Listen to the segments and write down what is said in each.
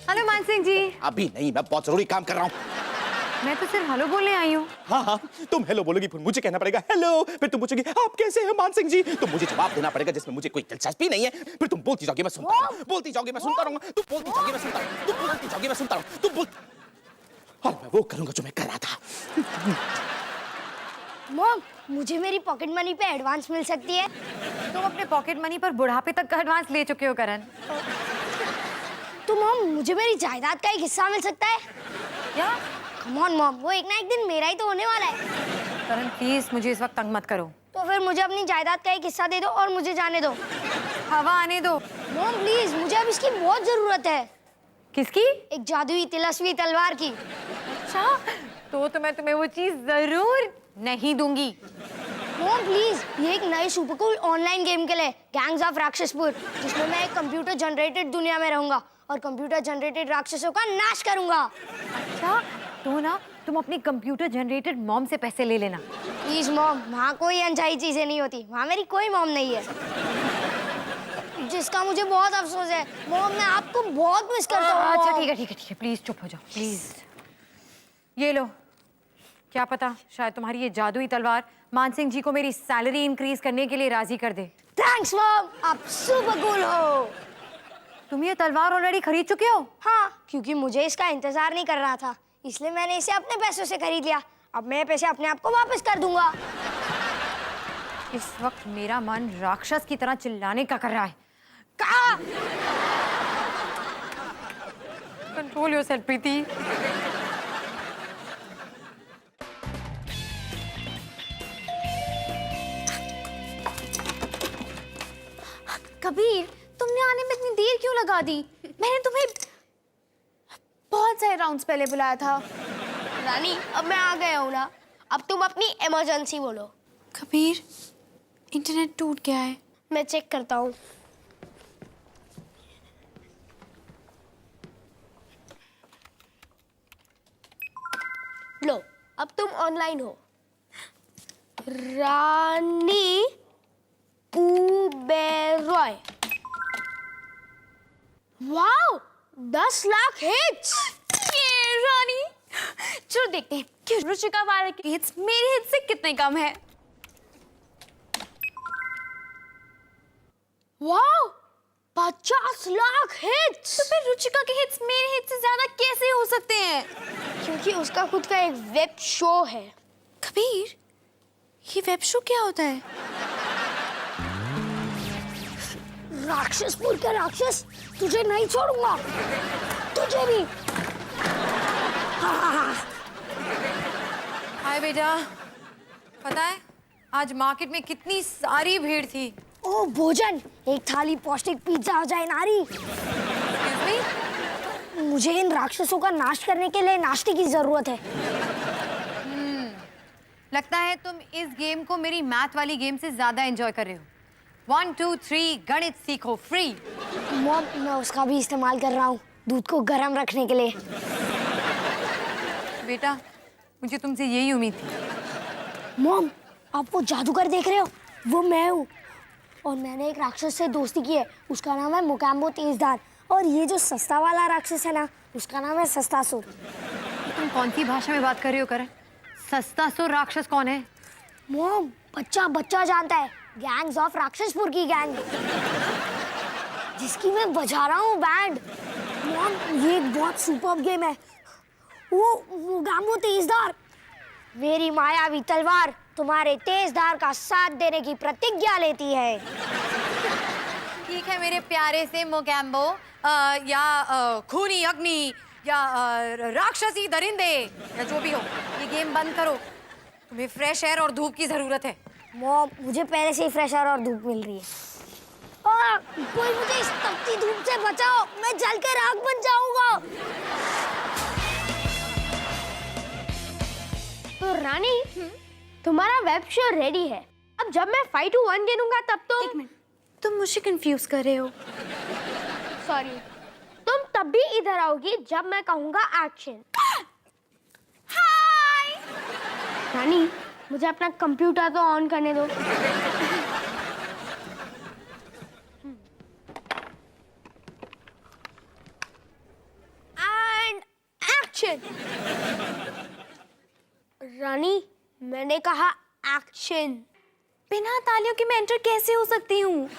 Hello मान सिंह जी। अभी नहीं, मैं बहुत जरूरी काम कर रहा हूँ। मैं तो सिर्फ हेलो बोलने आई हूँ। हाँ हाँ, तुम हेलो बोलोगी, फिर मुझे कहना पड़ेगा हेलो, फिर तुम पूछोगी आप कैसे हैं मान सिंह जी, तो मुझे जवाब देना पड़ेगा जिसमें मुझे कोई दिलचस्पी नहीं है। फिर तुम बोलती जाओगी, मैं सुनता रहूंगा, बोलती जाओगी, मैं सुनता रहूंगा, तुम बोलती जाओगी, मैं सुनता रहूंगा, तुम बोलती जाओगी, मैं सुनता रहूंगा, तुम बोल, और मैं वो करूंगा जो मैं कर रहा था। मॉम, मुझे मेरी पॉकेट मनी पे एडवांस मिल सकती है? तुम अपने पॉकेट मनी पर बुढ़ापे तक का एडवांस ले चुके हो करण। तो मॉम, मुझे मेरी जायदाद का एक हिस्सा मिल सकता है? क्या? कम ऑन मॉम, वो एक ना एक दिन मेरा ही तो होने वाला है। करण प्लीज मुझे इस वक्त तंग मत करो। तो फिर मुझे अपनी जायदाद का एक हिस्सा दे दो और मुझे जाने दो। हवा आने दो। मॉम प्लीज, मुझे अब इसकी बहुत जरूरत है। किसकी? एक जादुई तिलस्मी तलवार की। अच्छा, तो मैं तुम्हें वो चीज जरूर नहीं दूंगी। मॉम प्लीज, ये एक नई सुपर कूल ऑनलाइन गेम के लिए, गैंग्स ऑफ राक्षसपुर, जिसमें मैं एक कंप्यूटर जनरेटेड दुनिया में रहूंगा और कंप्यूटर जनरेटेड राक्षसों का नाश करूंगा। अच्छा, तो ना तुम अपनी कंप्यूटर जनरेटेड मॉम से पैसे ले लेना। प्लीज मॉम, वहाँ कोई अनचाही चीजें नहीं होती, वहाँ मेरी कोई मॉम नहीं है, जिसका मुझे बहुत अफसोस है। मॉम, मैं आपको बहुत मिस करता हूँ। अच्छा ठीक है, प्लीज चुप हो जाओ प्लीज। ये लो, क्या पता शायद तुम्हारी ये जादुई तलवार मान सिंह जी को मेरी सैलरी इंक्रीज करने के लिए राजी कर दे। थैंक्स मॉम, आप सुपर कूल हो। तुम ये तलवार ऑलरेडी खरीद चुके हो? हाँ, क्योंकि मुझे इसका इंतजार नहीं कर रहा था, इसलिए मैंने इसे अपने पैसों से खरीद लिया। अब मैं पैसे अपने आप को वापस कर दूंगा। इस वक्त मेरा मन राक्षस की तरह चिल्लाने का कर रहा है। कंट्रोल योरसेल्फ प्रीति। कबीर, तुमने आने में इतनी देर क्यों लगा दी? मैंने तुम्हें बहुत सारे राउंड्स पहले बुलाया था। रानी, अब मैं आ गया हूँ ना, अब तुम अपनी इमरजेंसी बोलो। कबीर, इंटरनेट टूट गया है। मैं चेक करता हूँ। लो, अब तुम ऑनलाइन हो। रानी उबेरॉय। Wow, 10 lakh hits. ये रानी, चलो देखते हैं कि रुचिका वाला के हिट्स मेरे हिट्स से कितने कम है। Wow, 50 lakh hits. तो फिर रुचिका के हिट्स मेरे हिट्स से ज्यादा कैसे हो सकते हैं? क्योंकि उसका खुद का एक वेब शो है। कबीर, ये वेब शो क्या होता है? राक्षसपुर के राक्षस, तुझे नहीं छोड़ूंगा, तुझे भी। हाय बेटा, पता है आज मार्केट में कितनी सारी भीड़ थी। ओ भोजन, एक थाली पौष्टिक पिज्जा हो जाए नारी। मुझे इन राक्षसों का नाश करने के लिए नाश्ते की जरूरत है। लगता है तुम इस गेम को मेरी मैथ वाली गेम से ज्यादा एंजॉय कर रहे हो। 1 2 3 गणित सीखो फ्री। मॉम, मैं उसका भी इस्तेमाल कर रहा हूँ दूध को गर्म रखने के लिए। बेटा, मुझे तुमसे यही उम्मीद थी। मॉम, आप वो जादूगर देख रहे हो, वो मैं हूँ, और मैंने एक राक्षस से दोस्ती की है, उसका नाम है मोकैम्बो तेजदार, और ये जो सस्ता वाला राक्षस है ना, उसका नाम है सस्तासुर। तुम कौन सी भाषा में बात कर रहे हो करण? सस्तासुर राक्षस कौन है? मॉम, बच्चा बच्चा जानता है, गैंग्स ऑफ राक्षसपुर की गैंग, जिसकी मैं बजा रहा हूँ बैंड। मॉम, ये एक बहुत सुपर्ब गेम है। वो मोकैम्बो तेजदार, मेरी मायावी तलवार तुम्हारे तेजदार का साथ देने की प्रतिज्ञा लेती है। ठीक है मेरे प्यारे से मोकैम्बो, या खूनी अग्नि, या राक्षसी दरिंदे, या जो भी हो, ये गेम बंद करो। तुम्हें फ्रेश एयर और धूप की जरूरत है। मॉम, मुझे पहले से ही फ्रेश एयर और धूप मिल रही है। कोई मुझे इस तपती धूप से बचाओ, मैं जल के राख बन जाऊंगा। तो रानी, तुम्हारा वेब शो रेडी है। अब जब मैं 5 to 1 गिनूंगा तब तुम। एक मिनट, तुम मुझे कंफ्यूज कर रहे हो। सॉरी, तुम तब भी इधर आओगी जब मैं कहूंगा एक्शन। हाय रानी, मुझे अपना कंप्यूटर तो ऑन करने दो। एक्शन। रानी, मैंने कहा एक्शन। बिना तालियों के मैं एंटर कैसे हो सकती हूँ?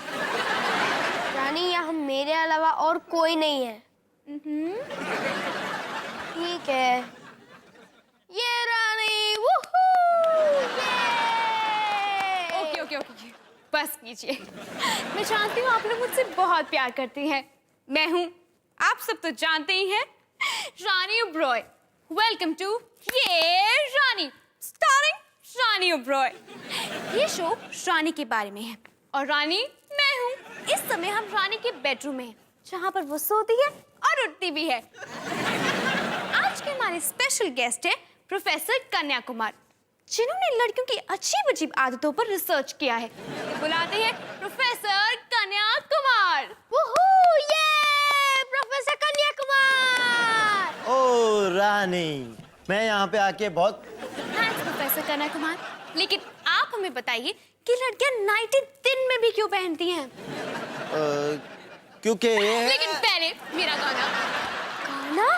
रानी, यहाँ मेरे अलावा और कोई नहीं है। ठीक है। ये रानी, वूहू! ओके ओके ओके, बस कीजिए। मैं जानती हूँ आप लोग मुझसे बहुत प्यार करती हैं। मैं हूँ, आप सब तो जानते ही हैं, रानी ओबरॉय। वेलकम टू ये रानी, स्टारिंग रानी ओबरॉय। ये शो रानी के बारे में है और रानी मैं हूँ। इस समय हम रानी के बेडरूम में हैं, जहाँ पर वो सोती है और उठती भी है। आज के हमारे स्पेशल गेस्ट है प्रोफेसर कन्या कुमार, जिन्होंने लड़कियों की अजीब-अजीब आदतों पर रिसर्च किया है। बुलाते हैं प्रोफेसर कन्या कुमार। वूहू! ये प्रोफेसर कन्या कुमार। ओ रानी, मैं यहाँ पे आके बहुत थैंक्स प्रोफेसर कन्या कुमार। लेकिन आप हमें बताइए कि लड़कियां नाइटी दिन में भी क्यों पहनती हैं? क्योंकि लेकिन पहले मेरा गाना। गाना?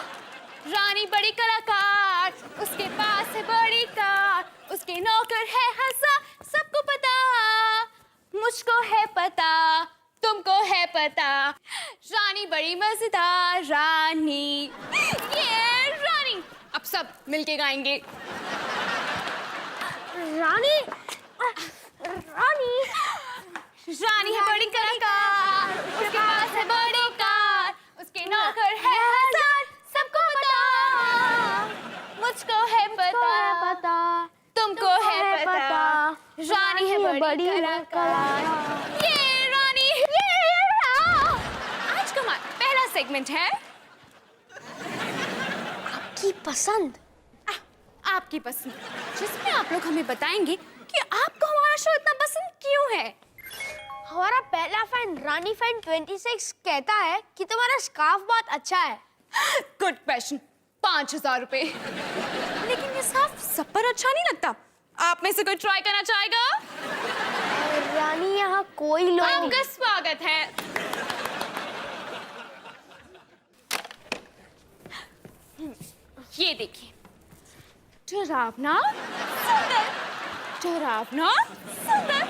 रानी बड़ी कलाकार, उसके पास है बड़ी कार, उसके नौकर है हंसा, सबको पता, मुझको है पता, तुमको है पता, रानी बड़ी मजेदार रानी, ये रानी। अब सब मिलके गाएंगे। रानी, रानी, रानी है बड़ी कलाकार, उसके पास है बड़ी कार, उसके नौकर है हजार, सबको पता, मुझको है पता, तुमको है पता, रानी है बड़ी कलाकार, ये रानी, आज का हमारा पहला सेगमेंट है की पसंद। आपकी पसंद, जिसमें आप लोग हमें बताएंगे कि आपको हमारा शो इतना पसंद क्यों है। हमारा पहला फैन रानी फैन 26 कहता है कि तुम्हारा स्कार्फ बहुत अच्छा है। Good question. 5,000 रुपए। लेकिन ये साफ सब पर अच्छा नहीं लगता। आप में से कोई ट्राई करना चाहेगा? रानी, यहाँ कोई लोग नहीं। आपका स्वागत है। ये देखिए, डरावना सुंदर, डरावना सुंदर,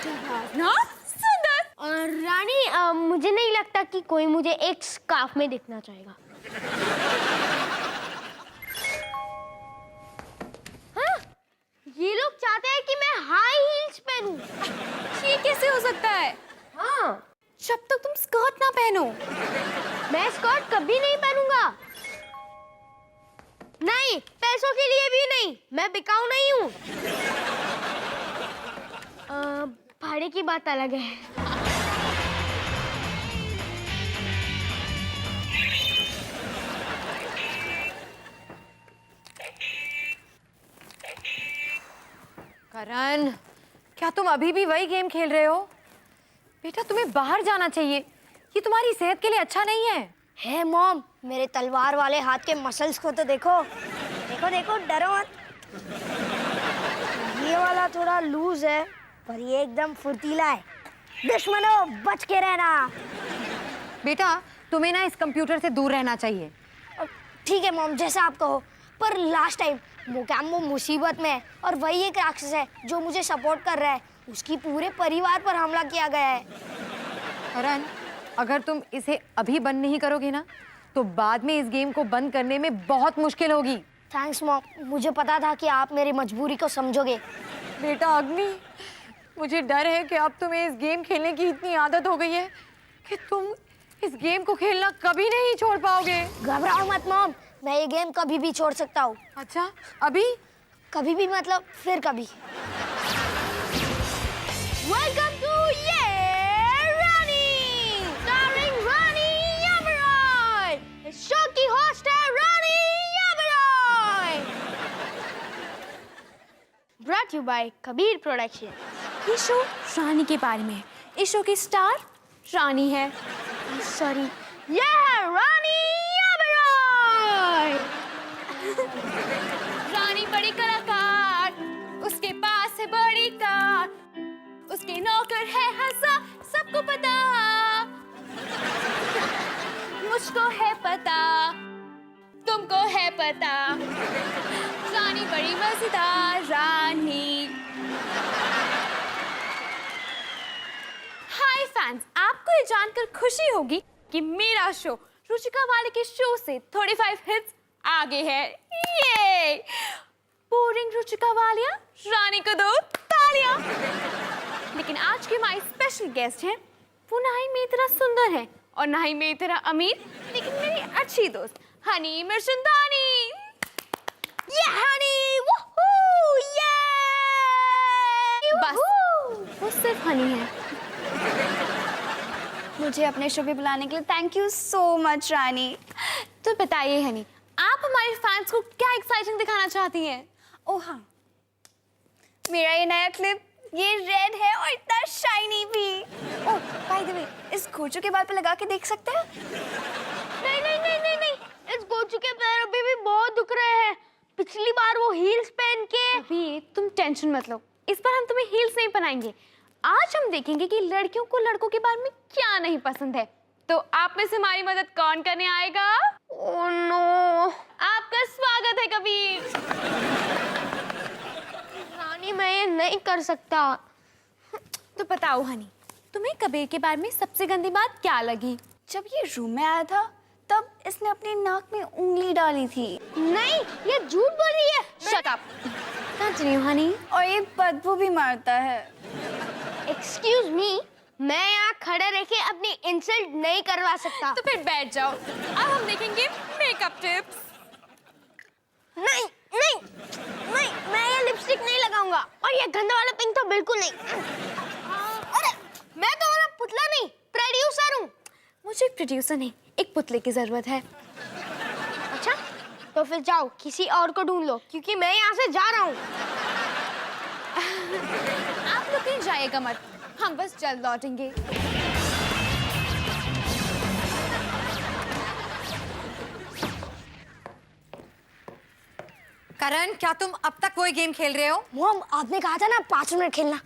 डरावना सुंदर। और रानी, मुझे नहीं लगता कि कोई मुझे एक स्कार्फ में दिखना चाहेगा। हाँ? ये लोग चाहते हैं कि मैं हाई हील्स पहनूं। ये कैसे हो सकता है? हाँ, जब तक तुम स्कर्ट ना पहनो। मैं स्कर्ट कभी नहीं पहनूंगा। नहीं, पैसों के लिए भी नहीं। मैं बिकाऊ नहीं हूँ। भाड़े की बात अलग है। करण, क्या तुम अभी भी वही गेम खेल रहे हो? बेटा, तुम्हें बाहर जाना चाहिए। ये तुम्हारी सेहत के लिए अच्छा नहीं है। है मॉम, मेरे तलवार वाले हाथ के मसल्स को तो देखो। देखो देखो, डरो मत। ये वाला थोड़ा लूज है, पर ये एकदम फुर्तीला है। दुश्मनों, बच के रहना। बेटा, तुम्हें ना इस कंप्यूटर से दूर रहना चाहिए। ठीक है मॉम, जैसा आप कहो। पर लास्ट टाइम मोकैम्बो मुसीबत में है और वही एक राक्षस है जो मुझे सपोर्ट कर रहा है। उसकी पूरे परिवार पर हमला किया गया है। करण, अगर तुम इसे अभी बंद नहीं करोगे ना, तो बाद में इस गेम को बंद करने में बहुत मुश्किल होगी। थैंक्स मॉम, मुझे पता था कि आप मेरी मजबूरी को समझोगे। बेटा अग्नि, मुझे डर है कि अब तुम्हें इस गेम खेलने की इतनी आदत हो गई है कि तुम इस गेम को खेलना कभी नहीं छोड़ पाओगे। घबराओ मत मॉम, मैं ये गेम कभी भी छोड़ सकता हूँ। अच्छा, अभी? कभी भी मतलब फिर कभी। वेलकम टू ये रानी, स्टारिंग रानी ओबरॉय। इस शो की होस्ट है Rani Oberoi. Brought you by Kabir production. ये शो रानी के बारे में है। इस शो की स्टार रानी है। सॉरी, ये है रानी ओबरॉय। रानी बड़ी कलाकार, उसके पास है बड़ी कार, उसके नौकर है हंसा, सबको पता, मुझको है पता, तुमको है पता। रानी बड़ी मजेदार रानी। हाय फैंस, आपको ये जानकर खुशी होगी कि मेरा शो रुचिका वाले के शो से 35 हिट्स आगे है। ये बोरिंग रुचिका वालिया, रानी को दो तालियां। लेकिन आज के हमारे स्पेशल गेस्ट हैं, वो ना ही मेरी तरह सुंदर है और ना ही मेरी तरह अमीर, लेकिन मेरी अच्छी दोस्त हनी मिर्चंदानी। ये हनी, वूहू, ये बस वो सिर्फ हनी है। मुझे अपने शो पे बुलाने के लिए थैंक यू सो मच रानी। तो बताइए हनी, आप हमारे फैंस को क्या एक्साइटिंग दिखाना चाहती हैं? ओह हाँ, मेरा ये नया क्लिप, ये रेड है और इतना शाइनी भी। ओह बाय द वे, इस गोचू के बाल पे लगा के देख सकते हैं? नहीं नहीं नहीं नहीं नहीं, इस गोचू के पैर अभी भी बहुत दुख रहे हैं। पिछली बार वो हील्स पहन के। अभी तुम टेंशन मत लो, इस बार हम तुम्हें हील्स नहीं पहनाएंगे। आज हम देखेंगे कि लड़कियों को लड़कों के बारे में क्या नहीं पसंद है। तो आप में से हमारी मदद कौन करने आएगा? ओह नो, आपका स्वागत है कबीर। रानी मैं ये नहीं कर सकता। तो बताओ हनी, तुम्हें कबीर के बारे में सबसे गंदी बात क्या लगी? जब ये रूम में आया था तब इसने अपनी नाक में उंगली डाली थी। नहीं, ये झूठ बोल रही है। Shut up. कंटिन्यू हनी। और ये बदबू भी मारता है। एक्सक्यूज मी, मैं यहाँ खड़े रह के अपनी इंसल्ट नहीं करवा सकता। तो फिर बैठ जाओ, अब हम देखेंगे मेकअप टिप्स। नहीं नहीं नहीं, मैं ये लिपस्टिक नहीं लगाऊंगा और ये गंदा वाला पिंक तो बिल्कुल नहीं। अरे मैं तो वाला पुतला नहीं, प्रोड्यूसर हूँ। मुझे प्रोड्यूसर नहीं, एक पुतले की जरूरत है। अच्छा, तो फिर जाओ किसी और को ढूंढ लो, क्योंकि मैं यहाँ से जा रहा हूँ। आप लोग कहीं जाइएगा मत, हम बस जल्द लौटेंगे। करण, क्या तुम अब तक वही गेम खेल रहे हो? मॉम, आपने कहा था ना 5 मिनट खेलना।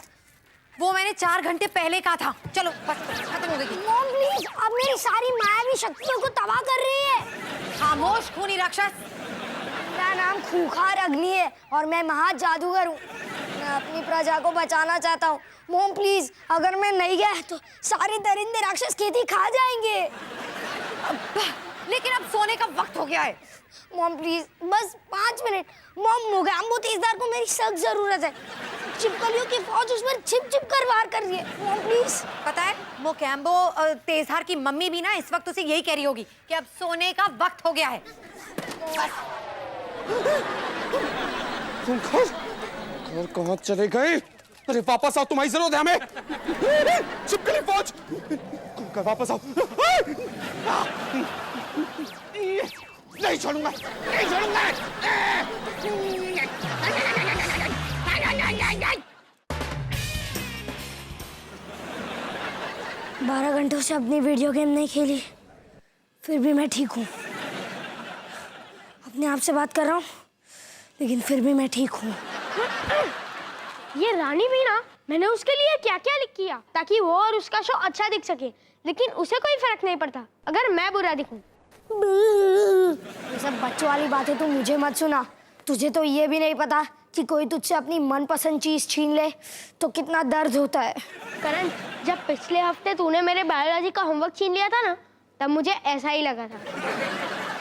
वो मैंने 4 घंटे पहले कहा था। चलो बस खत्म हो गई। मॉम प्लीज, अब मेरी सारी मायावी शक्तियों को तबाह कर रही है। खामोश खूनी राक्षस। मेरा नाम खूंखार अग्नि है और मैं महा जादूगर हूँ। मैं अपनी प्रजा को बचाना चाहता हूँ। मॉम प्लीज, अगर मैं नहीं गया तो सारे दरिंदे राक्षस खेती खा जाएंगे। लेकिन अब सोने का वक्त हो गया है। मॉम प्लीज, बस 5 मिनट। मॉम, मोगैम्बो तेजदार को मेरी सख्त जरूरत है। चिपकलियों की फौज उस पर छिप छिप कर वार कर रही है। Mom please. पता है, मोकैम्बो तेजहार की मम्मी भी ना इस वक्त उसे यही कह रही होगी कि अब सोने का वक्त हो गया है। और कहाँ चले गए? अरे वापस आओ, तुम्हारी जरूरत है हमें। चिपकली फौज, वापस आओ। नहीं छोड़ूंगा, नहीं छोड़ूंगा। 12 घंटों से अपनी वीडियो गेम नहीं खेली, फिर भी मैं ठीक हूँ। अपने आप से बात कर रहा हूँ, लेकिन फिर भी मैं ठीक हूँ। ये रानी भी ना, मैंने उसके लिए क्या क्या लिख किया ताकि वो और उसका शो अच्छा दिख सके, लेकिन उसे कोई फर्क नहीं पड़ता अगर मैं बुरा दिखूं। ये सब बच्चों वाली बातें तो मुझे मत सुना। तुझे तो ये भी नहीं पता कि कोई तुझसे अपनी मनपसंद चीज छीन ले तो कितना दर्द होता है। करण, जब पिछले हफ्ते तूने मेरे बायोलॉजी का होमवर्क छीन लिया था ना, तब मुझे ऐसा ही लगा था।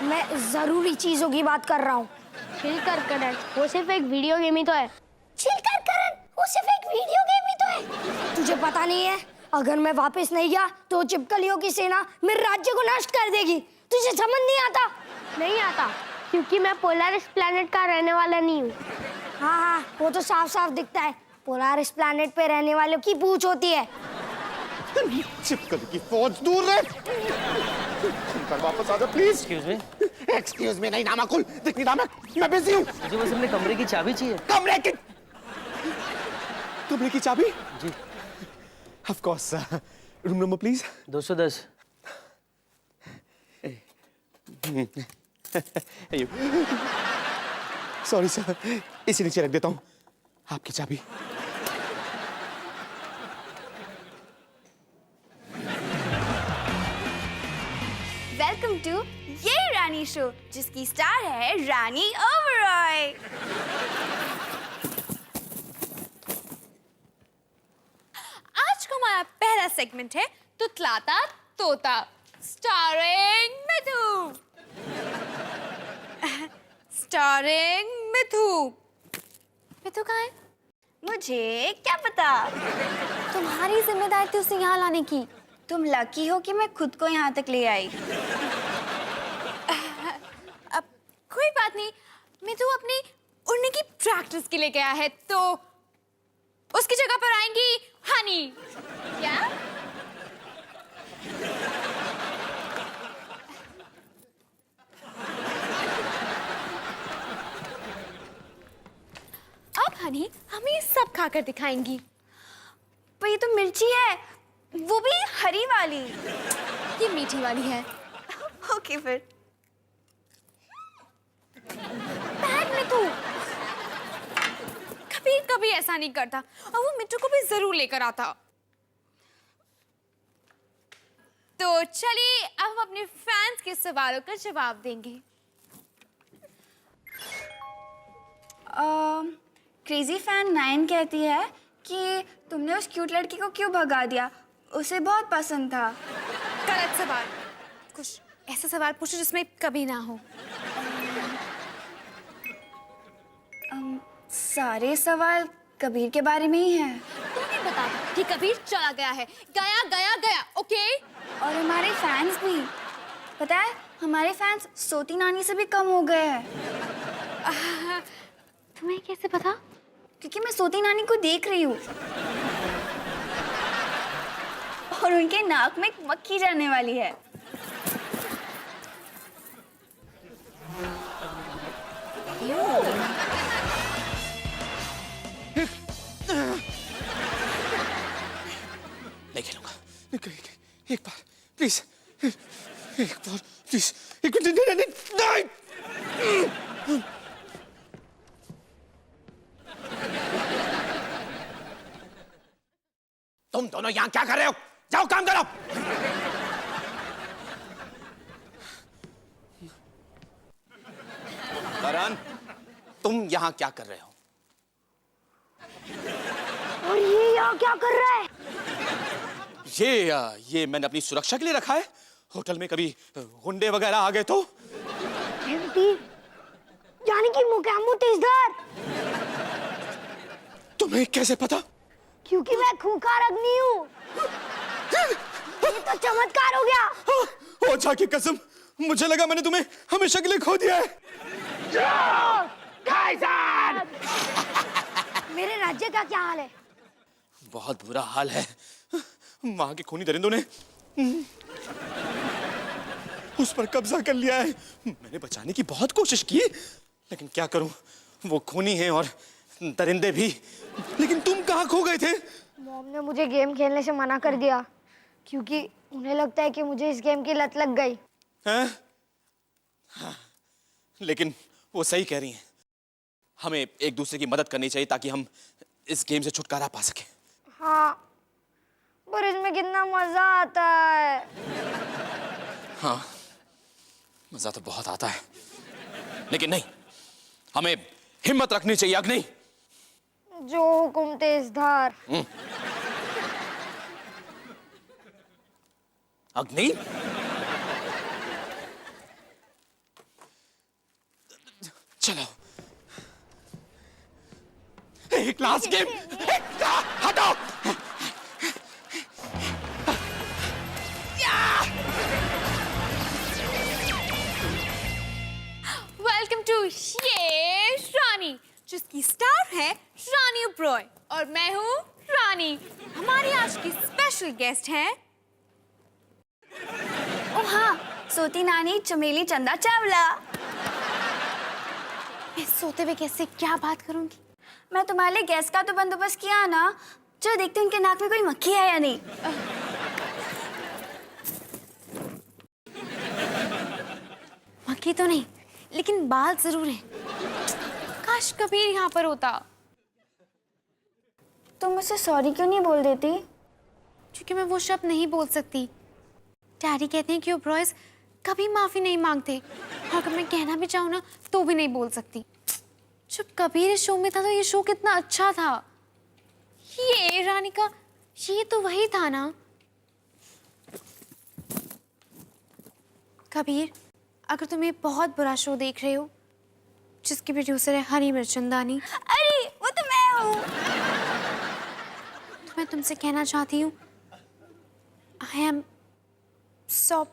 मैं जरूरी चीजों की बात कर रहा हूँ। चिल कर करण, वो सिर्फ एक वीडियो गेम ही तो है। चिल कर करण, वो सिर्फ एक वीडियो गेम ही तो है। तुझे पता नहीं है, अगर मैं वापस नहीं गया तो चिपकलियों की सेना मेरे राज्य को नष्ट कर देगी। तुझे समझ नहीं आता? नहीं आता, क्योंकि मैं पोलारिस प्लैनेट का रहने वाला नहीं हूँ। हाँ, वो तो साफ साफ दिखता है। पोलारिस प्लैनेट पे रहने वालों की पूंछ होती है। चिपकली की फौज दूर रहे। तुम वापस आ जाओ please. Excuse me, excuse me नहीं नामाकुल, दिखनी नामक, मैं बिजी हूँ। मुझे बस अपने कमरे की चाबी चाहिए। कमरे की चाबी? जी। Of course, room number please. 210। Sorry sir, इसी नीचे रख देता हूँ आपकी चाबी। वेलकम टू ये रानी शो जिसकी स्टार है रानी ओबरॉय। आज का हमारा पहला सेगमेंट है तुतलाता तोता, स्टारिंग मिथु। स्टारिंग मिथु। मिथु कहाँ है? मुझे क्या पता, तुम्हारी जिम्मेदारी थी उसे यहाँ लाने की। तुम लकी हो कि मैं खुद को यहाँ तक ले आई। अब कोई बात नहीं, मिथु अपनी उड़ने की प्रैक्टिस के लिए गया है, तो उसकी जगह पर आएंगी हनी। क्या? अब हनी हमें सब खाकर दिखाएंगी। पर ये तो मिर्ची है, वो भी हरी वाली। ये मीठी वाली है। ओके फिर। बैग में तू कभी कभी ऐसा नहीं करता, और वो मिट्टू को भी जरूर लेकर आता। तो चलिए अब हम अपने फैंस के सवालों का जवाब देंगे। क्रेजी फैन 9 कहती है कि तुमने उस क्यूट लड़की को क्यों भगा दिया, उसे बहुत पसंद था। गलत सवाल। कुछ ऐसा सवाल पूछो जिसमें कभी ना हो। सारे सवाल कबीर के बारे में ही हैं। तुम्हें बता कि कबीर चला गया है, गया गया गया, ओके? और हमारे फैंस भी, पता है हमारे फैंस सोती नानी से भी कम हो गए हैं। तुम्हें कैसे पता? क्योंकि मैं सोती नानी को देख रही हूँ और उनके नाक में एक मक्खी जाने वाली है। नहीं खेलूंगा। एक बार प्लीज, एक बार प्लीज, एक मिनट। नहीं। तुम दोनों यहाँ क्या कर रहे हो? जाओ काम करो। करण, तुम यहाँ क्या कर रहे हो? और ये यहाँ क्या कर रहा है? ये मैंने अपनी सुरक्षा के लिए रखा है। होटल में कभी गुंडे वगैरह आ गए तो। एम्प्टी, यानी कि मोगैम्बो तेजदार। तुम्हें कैसे पता? क्योंकि मैं खूंखार अग्नि हूँ। ये तो चमत्कार हो गया। ओ अच्छा की कसम, मुझे लगा मैंने तुम्हें हमेशा के लिए खो दिया है। मेरे राज्य का क्या हाल है? बहुत बुरा हाल है। वहां के खूनी दरिंदों ने उस पर कब्जा कर लिया है। मैंने बचाने की बहुत कोशिश की, लेकिन क्या करूं, वो खूनी हैं और दरिंदे भी। लेकिन तुम कहाँ खो गए थे? मॉम ने मुझे गेम खेलने से मना कर दिया क्योंकि उन्हें लगता है कि मुझे इस गेम की लत लग गई। हैं? हाँ, लेकिन वो सही कह रही हैं। हमें एक दूसरे की मदद करनी चाहिए ताकि हम इस गेम से छुटकारा पा सकें। हाँ, पर इसमें कितना मजा आता है। हाँ, मजा तो बहुत आता है, लेकिन नहीं, हमें हिम्मत रखनी चाहिए। अग्नि, जो हुकुम तेजधार। अग्नि, चलो एक लास्ट गेम। हटो। वेलकम टू ये रानी, जिसकी स्टार है रानी ओबरॉय, और मैं हूँ रानी। हमारी आज की स्पेशल गेस्ट हैं। ओ हाँ, सोती नानी चमेली चंदा चावला। मैं सोते हुए कैसे क्या बात करूंगी? मैं तुम्हारे लिए गैस का तो बंदोबस्त किया ना। चलो देखते हैं उनके नाक में कोई मक्खी है या नहीं। मक्खी तो नहीं, लेकिन बाल जरूर हैं। काश कबीर यहाँ पर होता। तुम मुझसे सॉरी क्यों नहीं बोल देती? क्योंकि मैं वो शब्द नहीं बोल सकती। डैडी कहते हैं कि ओबरॉयज कभी माफी नहीं मांगते, और अगर मैं कहना भी चाहूँ ना तो भी नहीं बोल सकती। जब कबीर इस शो में था तो ये शो कितना अच्छा था। ये रानी का ये तो वही था ना। कबीर, अगर तुम ये बहुत बुरा शो देख रहे हो जिसकी प्रोड्यूसर है हरी मिर्चंदानी, अरे वो तो मैं हूँ। तो मैं तुमसे कहना चाहती हूँ आई एम सॉरी।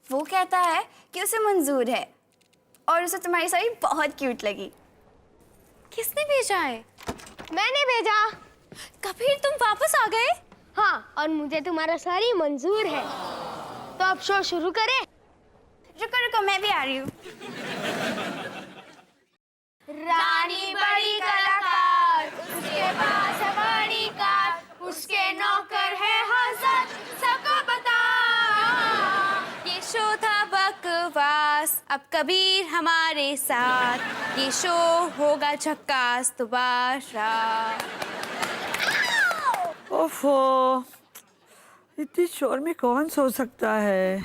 वो कहता है कि उसे मंजूर है और उसे तुम्हारी साड़ी बहुत क्यूट लगी। किसने भेजा है? मैंने भेजा। कबीर, तुम वापस आ गए? हाँ, और मुझे तुम्हारा साड़ी मंजूर है। तो अब शो शुरू करें? रुको रुको, मैं भी आ रही हूँ। रानी बड़ी कलाकार, उसके पास है बड़ी कार, उसके नौकर है हजार, सबको बता। ये शो था बकवास, अब कबीर हमारे साथ, ये शो होगा झक्कास दोबारा। ओफो, इतनी शोर में कौन सो सकता है?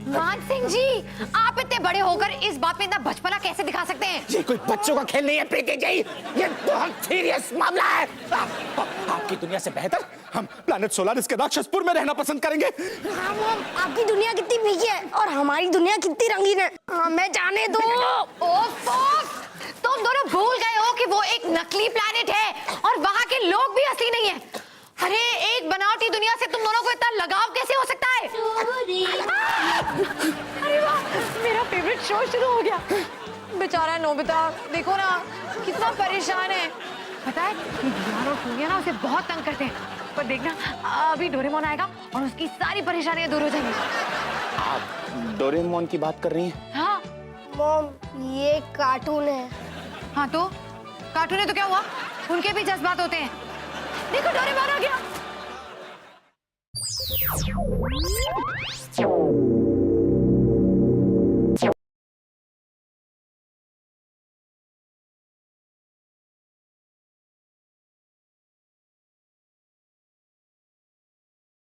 मान सिंह जी, आप इतने बड़े होकर इस बात में इतना बचपना कैसे दिखा सकते हैं? ये कोई बच्चों का खेल नहीं है प्रीति जी, ये बहुत सीरियस मामला है। आपकी दुनिया से बेहतर हम प्लैनेट सोलारिस के राक्षसपुर में रहना पसंद करेंगे। हाँ मॉम, आपकी दुनिया कितनी फीकी है और हमारी दुनिया कितनी रंगीन है। हमें जाने दो। ओफ, तुम दोनों भूल गए हो कि वो एक नकली प्लैनेट है और वहाँ के लोग भी असली नहीं है। अरे एक बनावटी दुनिया से तुम दोनों को इतना लगाव कैसे हो सकता है? अरे वाह, मेरा फेवरेट शो शुरू हो गया। बेचारा नोबिता, देखो ना कितना परेशान है। पता है ये गियान और टूनिया ना उसे बहुत तंग करते हैं, पर देखना अभी डोरेमोन आएगा और उसकी सारी परेशानियां दूर हो जाएंगी। आप डोरेमोन की बात कर रही हैं? हाँ मॉम, ये कार्टून है। हाँ तो कार्टून है तो क्या हुआ, उनके भी जज्बात होते हैं। देखो डोरेमोन आ गया।